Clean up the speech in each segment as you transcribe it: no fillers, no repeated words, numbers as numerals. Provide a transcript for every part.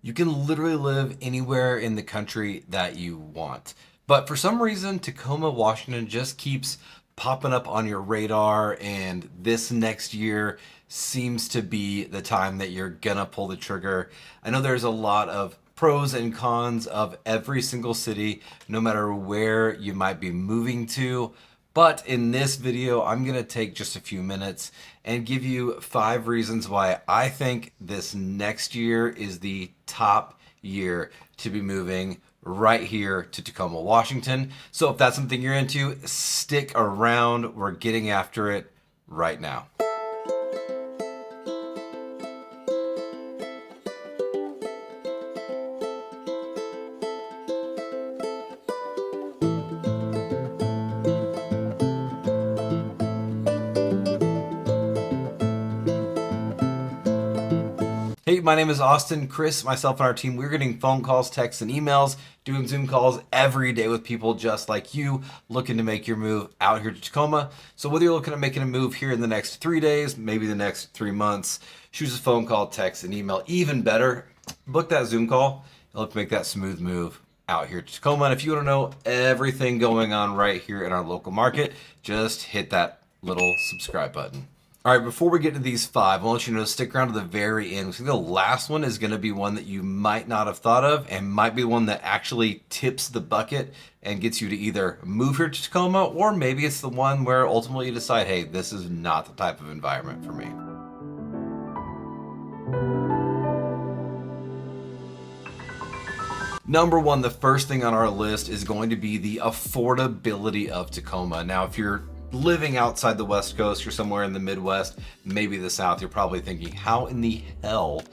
You can literally live anywhere in the country that you want. But for some reason, Tacoma, Washington just keeps popping up on your radar, and this next year seems to be the time that you're gonna pull the trigger. I know there's a lot of pros and cons of every single city, no matter where you might be moving to. But in this video, I'm going to take just a few minutes and give you 5 reasons why I think this next year is the top year to be moving right here to Tacoma, Washington. So if that's something you're into, stick around. We're getting after it right now. Hey, my name is Austin. Chris, myself, and our team, we're getting phone calls, texts, and emails, doing Zoom calls every day with people just like you looking to make your move out here to Tacoma. So whether you're looking at making a move here in the next 3 days, maybe the next 3 months, shoot us a phone call, text, and email. Even better, book that Zoom call and let's make that smooth move out here to Tacoma. And if you want to know everything going on right here in our local market, just hit that little subscribe button. All right, before we get to these 5, I want you to know, stick around to the very end. So the last one is going to be one that you might not have thought of and might be one that actually tips the bucket and gets you to either move here to Tacoma, or maybe it's the one where ultimately you decide, hey, this is not the type of environment for me. Number 1, the first thing on our list is going to be the affordability of Tacoma. Now, if you're living outside the West Coast, you're somewhere in the Midwest, maybe the South, you're probably thinking, how in the hell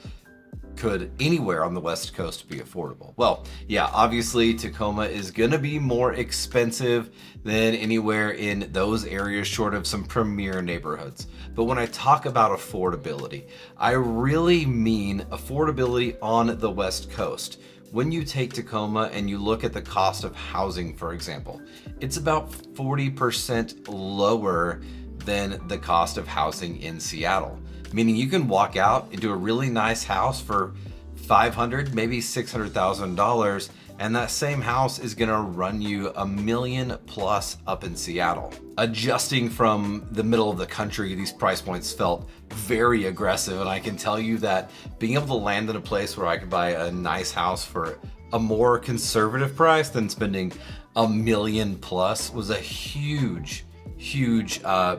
could anywhere on the West Coast be affordable? Well, yeah, obviously Tacoma is gonna be more expensive than anywhere in those areas, short of some premier neighborhoods. But when I talk about affordability, I really mean affordability on the West Coast. When you take Tacoma and you look at the cost of housing, for example, it's about 40% lower than the cost of housing in Seattle. Meaning you can walk out into a really nice house for $500,000, maybe $600,000, and that same house is gonna run you $1 million plus up in Seattle. Adjusting from the middle of the country, these price points felt very aggressive, and I can tell you that being able to land in a place where I could buy a nice house for a more conservative price than spending $1 million plus was a huge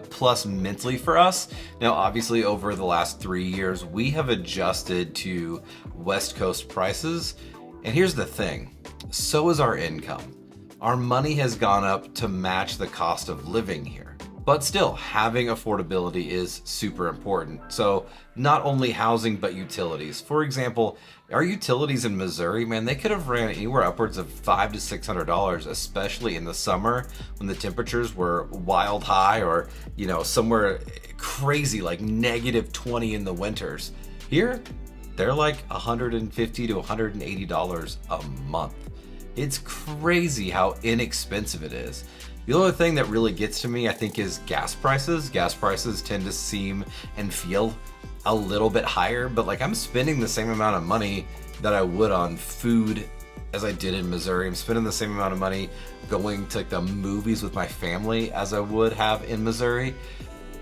plus mentally for us. Now, obviously, over the last 3 years, we have adjusted to West Coast prices. And here's the thing, so is our income. Our money has gone up to match the cost of living here. But still, having affordability is super important. So not only housing, but utilities. For example, our utilities in Missouri, man, they could have ran anywhere upwards of $500 to $600, especially in the summer when the temperatures were wild high, or, you know, somewhere crazy like -20 in the winters. Here, they're like $150 to $180 a month. It's crazy how inexpensive it is. The only thing that really gets to me, I think, is gas prices. Gas prices tend to seem and feel a little bit higher, but like I'm spending the same amount of money that I would on food as I did in Missouri. I'm spending the same amount of money going to like the movies with my family as I would have in Missouri.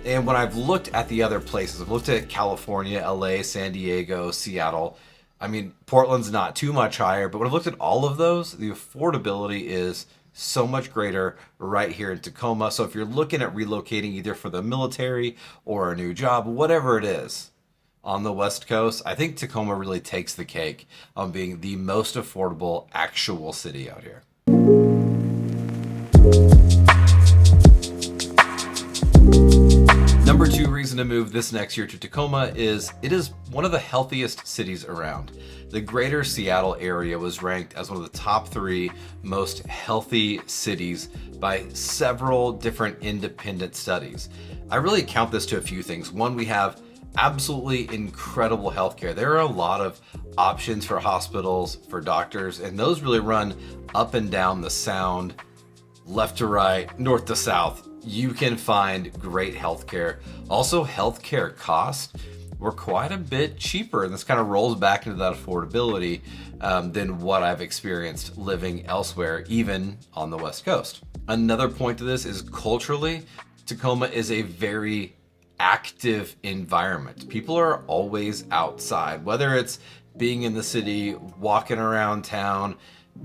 And when I've looked at the other places, I've looked at California, LA, San Diego, Seattle. I mean, Portland's not too much higher, but when I've looked at all of those, the affordability is so much greater right here in Tacoma. So if you're looking at relocating either for the military or a new job, whatever it is, on the West Coast, I think Tacoma really takes the cake on being the most affordable actual city out here. Number 2 reason to move this next year to Tacoma is it is one of the healthiest cities around. The greater Seattle area was ranked as one of the top 3 most healthy cities by several different independent studies. I really count this to a few things. One, we have absolutely incredible healthcare. There are a lot of options for hospitals, for doctors, and those really run up and down the Sound, left to right, north to south. You can find great healthcare. Also, healthcare cost were quite a bit cheaper. And this kind of rolls back into that affordability than what I've experienced living elsewhere, even on the West Coast. Another point to this is culturally, Tacoma is a very active environment. People are always outside, whether it's being in the city, walking around town,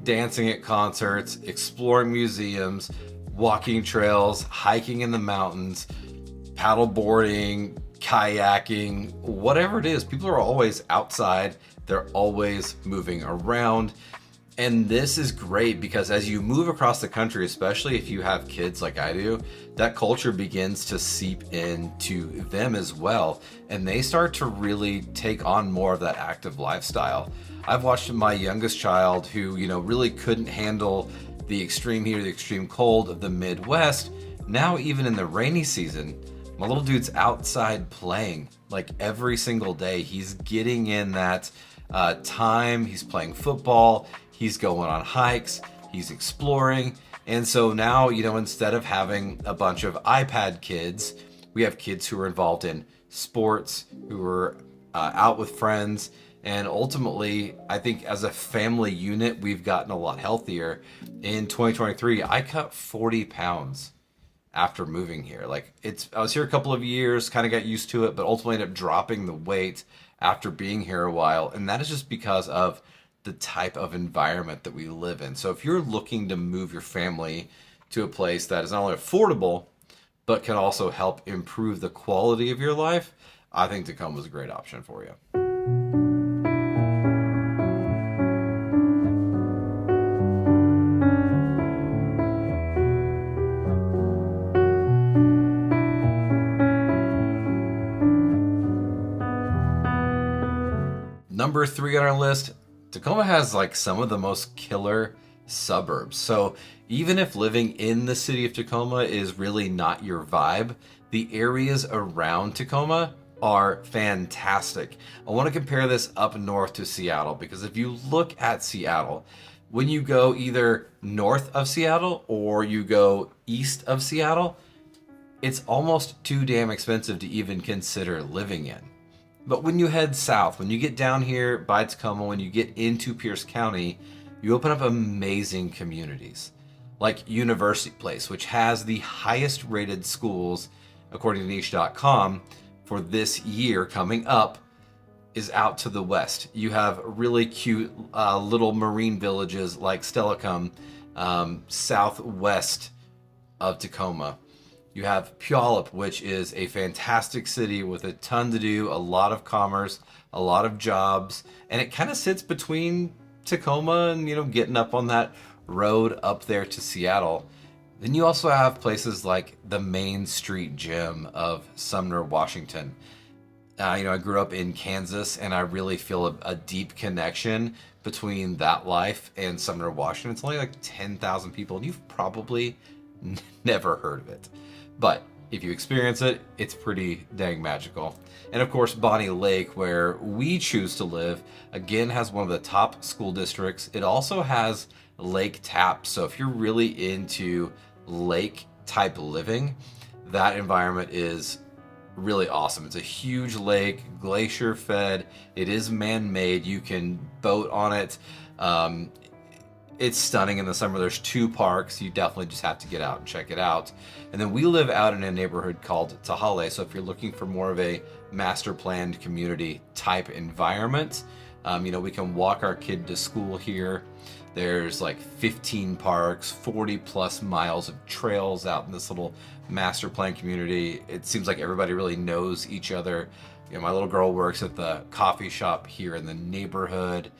dancing at concerts, exploring museums, walking trails, hiking in the mountains, paddle boarding, kayaking, whatever it is. People are always outside. They're always moving around. And this is great because as you move across the country, especially if you have kids like I do, that culture begins to seep into them as well. And they start to really take on more of that active lifestyle. I've watched my youngest child who, really couldn't handle the extreme heat or the extreme cold of the Midwest. Now, even in the rainy season, my little dude's outside playing like every single day. He's getting in that time. He's playing football. He's going on hikes, he's exploring. And so now, instead of having a bunch of iPad kids, we have kids who are involved in sports, who are out with friends. And ultimately, I think as a family unit, we've gotten a lot healthier. In 2023, I cut 40 pounds after moving here. I was here a couple of years, kind of got used to it, but ultimately ended up dropping the weight after being here a while. And that is just because of the type of environment that we live in. So if you're looking to move your family to a place that is not only affordable, but can also help improve the quality of your life, I think Tacoma is a great option for you. Number 3 on our list, Tacoma has some of the most killer suburbs. So even if living in the city of Tacoma is really not your vibe, the areas around Tacoma are fantastic. I want to compare this up north to Seattle because if you look at Seattle, when you go either north of Seattle or you go east of Seattle, it's almost too damn expensive to even consider living in. But when you head south, when you get down here by Tacoma, when you get into Pierce County, you open up amazing communities like University Place, which has the highest rated schools, according to niche.com, for this year coming up, is out to the west. You have really cute little marine villages like Stellacum, southwest of Tacoma. You have Puyallup, which is a fantastic city with a ton to do, a lot of commerce, a lot of jobs, and it kind of sits between Tacoma and, getting up on that road up there to Seattle. Then you also have places like the Main Street Gym of Sumner, Washington. I grew up in Kansas, and I really feel a deep connection between that life and Sumner, Washington. It's only 10,000 people, and you've probably never heard of it. But if you experience it, it's pretty dang magical. And of course, Bonnie Lake, where we choose to live, again has one of the top school districts. It also has lake taps. So if you're really into lake type living, that environment is really awesome. It's a huge lake, glacier fed. It is man-made. You can boat on it. It's stunning in the summer. There's 2 parks. You definitely just have to get out and check it out. And then we live out in a neighborhood called Tahale. So if you're looking for more of a master planned community type environment, we can walk our kid to school here. There's 15 parks, 40 plus miles of trails out in this little master plan community. It seems like everybody really knows each other. My little girl works at the coffee shop here in the neighborhood.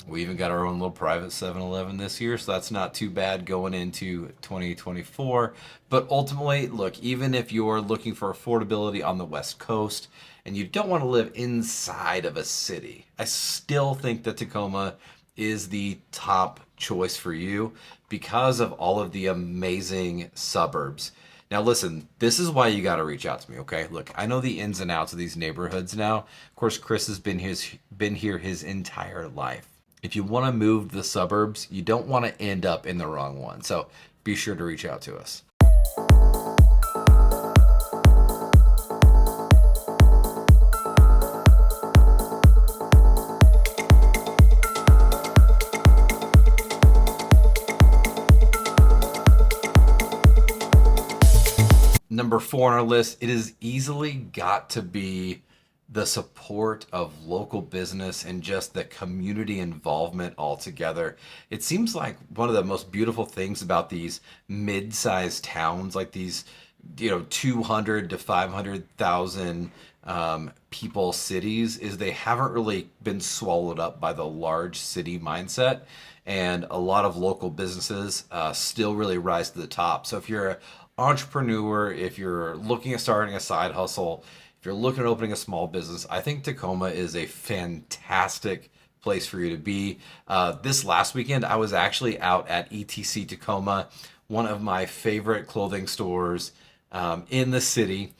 We even got our own little private 7-Eleven this year, so that's not too bad going into 2024. But ultimately, look, even if you're looking for affordability on the West Coast and you don't want to live inside of a city, I still think that Tacoma is the top choice for you because of all of the amazing suburbs. Now listen, this is why you got to reach out to me, okay? Look, I know the ins and outs of these neighborhoods now. Of course, Chris has been here his entire life. If you want to move to the suburbs, you don't want to end up in the wrong one. So be sure to reach out to us. Number 4 on our list, it has easily got to be the support of local business and just the community involvement altogether. It seems like one of the most beautiful things about these mid-sized towns, like these, 200 to 500,000 people cities, is they haven't really been swallowed up by the large city mindset. And a lot of local businesses still really rise to the top. So if you're an entrepreneur, if you're looking at starting a side hustle, if you're looking at opening a small business, I think Tacoma is a fantastic place for you to be. This last weekend, I was actually out at ETC Tacoma, one of my favorite clothing stores in the city.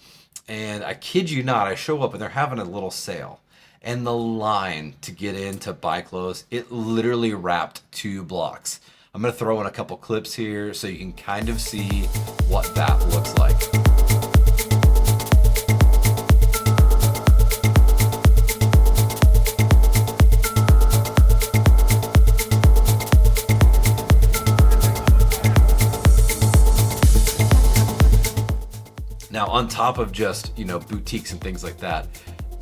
And I kid you not, I show up and they're having a little sale. And the line to get in to buy clothes, it literally wrapped 2 blocks. I'm going to throw in a couple clips here so you can kind of see what that looks like. Now, on top of just, boutiques and things like that,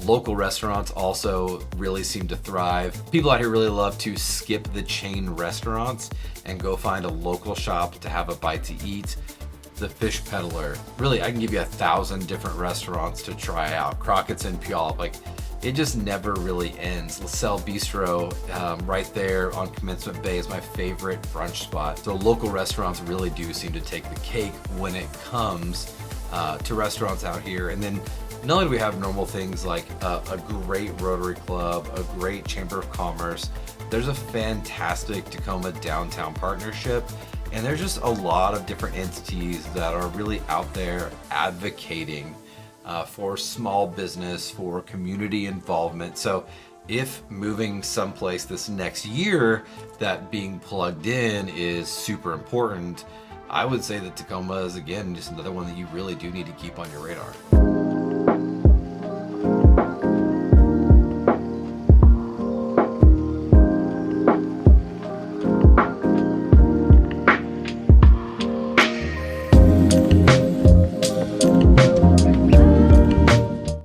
local restaurants also really seem to thrive. People out here really love to skip the chain restaurants and go find a local shop to have a bite to eat. The Fish Peddler, really, I can give you 1,000 different restaurants to try out. Crockett's in Puyallup, it just never really ends. LaSalle Bistro, right there on Commencement Bay, is my favorite brunch spot. So local restaurants really do seem to take the cake when it comes to restaurants out here. And then not only do we have normal things like a great Rotary Club, a great Chamber of Commerce, there's a fantastic Tacoma downtown partnership, and there's just a lot of different entities that are really out there advocating for small business, for community involvement. So if moving someplace this next year, that being plugged in is super important, I would say that Tacoma is, again, just another one that you really do need to keep on your radar.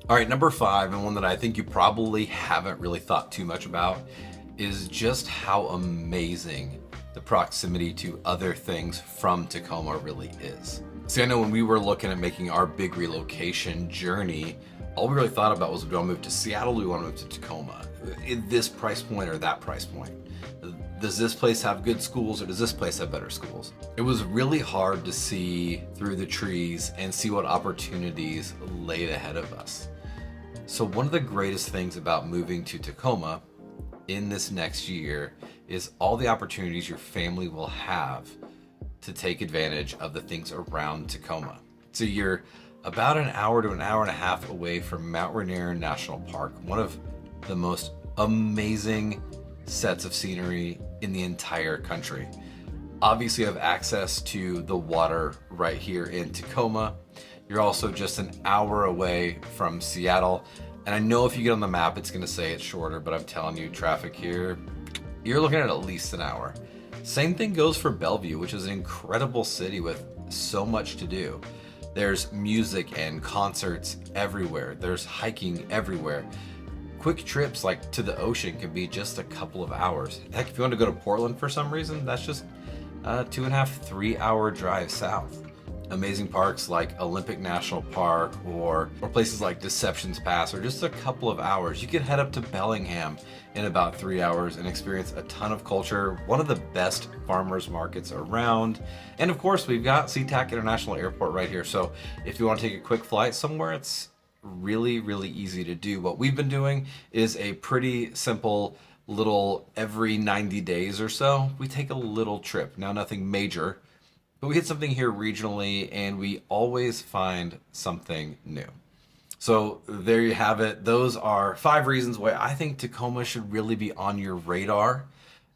All right, number 5, and one that I think you probably haven't really thought too much about, is just how amazing the proximity to other things from Tacoma really is. See, I know when we were looking at making our big relocation journey, all we really thought about was, do we want to move to Seattle, do we want to move to Tacoma? At this price point or that price point? Does this place have good schools or does this place have better schools? It was really hard to see through the trees and see what opportunities laid ahead of us. So one of the greatest things about moving to Tacoma in this next year is all the opportunities your family will have to take advantage of the things around Tacoma. So you're about an hour to an hour and a half away from Mount Rainier National Park, one of the most amazing sets of scenery in the entire country. Obviously, you have access to the water right here in Tacoma. You're also just an hour away from Seattle. And I know if you get on the map, it's going to say it's shorter, but I'm telling you, traffic here, you're looking at least an hour. Same thing goes for Bellevue, which is an incredible city with so much to do. There's music and concerts everywhere. There's hiking everywhere. Quick trips like to the ocean can be just a couple of hours. Heck, if you want to go to Portland for some reason, that's just a 2.5, 3 hour drive south. Amazing parks like Olympic National Park or places like Deceptions Pass are just a couple of hours. You can head up to Bellingham in about 3 hours and experience a ton of culture, one of the best farmers markets around. And of course, we've got SeaTac International Airport right here. So if you want to take a quick flight somewhere, it's really, really easy to do. What we've been doing is a pretty simple little every 90 days or so, we take a little trip. Now, nothing major, but we hit something here regionally and we always find something new. So there you have it. Those are 5 reasons why I think Tacoma should really be on your radar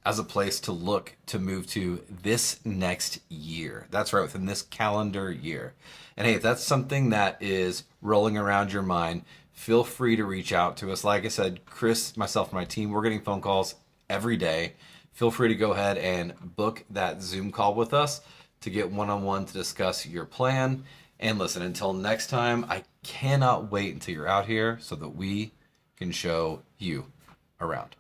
as a place to look to move to this next year. That's right, within this calendar year. And hey, if that's something that is rolling around your mind, feel free to reach out to us. Like I said, Chris, myself, and my team, we're getting phone calls every day. Feel free to go ahead and book that Zoom call with us to get one-on-one to discuss your plan. And listen, until next time, I cannot wait until you're out here so that we can show you around.